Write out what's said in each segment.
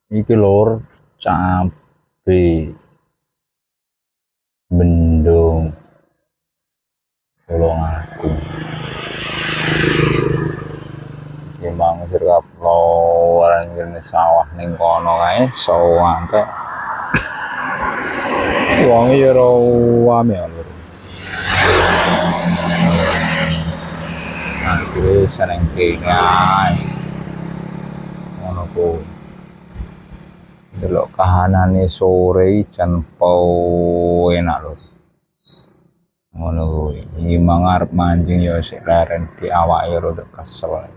iki lur cabe bendung tolong aku timbang sirkap loran kene sawah ning kono kae sawangke wong ya ora wame lur akhirnya seneng kene ngono kuwi delok kahanane sore jan pau enak lho ngono kuwi iki mangarep mancing ya sik leren di awake rada kesel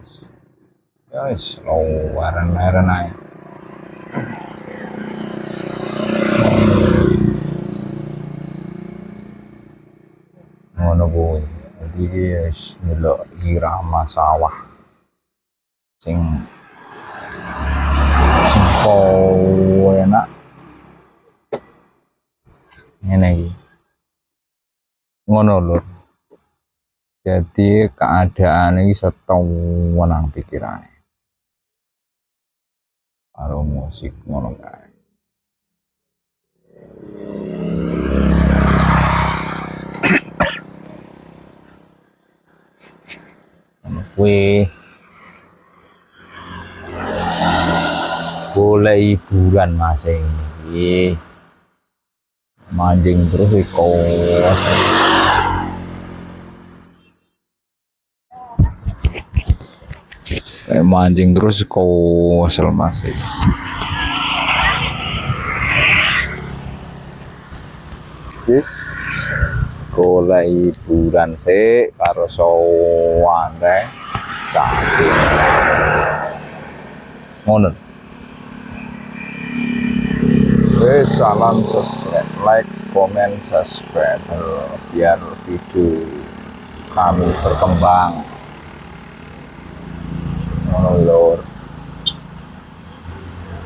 ya wis leren ae ngono kuwi dadi wis delok irama sawah sing enak ngene iki ngono lho jadi keadaan ini sewenang pikirane karo musik ngono kae kuwi boleh hiburan mas ini mancing terus ikut mancing terus kesel mas golek hiburan sik karo sawante cabe ngono salam subscribe, like, komen, subscribe biar video kami berkembang ngono lur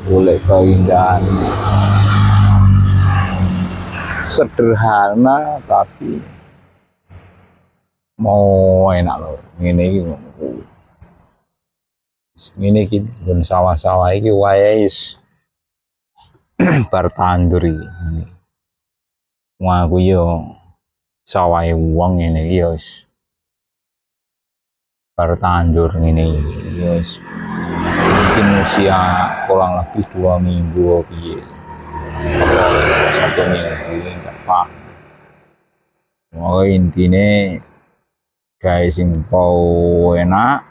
boleh keindahan sederhana tapi mau enak lur ngene iki ngene iki ben sawah-sawah iki wayahe wis bar tandur iki wah aku yo sawahe wong ngene iki wis bar tandur ngene iki wis mungkin usia kurang lebih 2 minggu piye 1 minggu enggak pak mau intine guys sing pau enak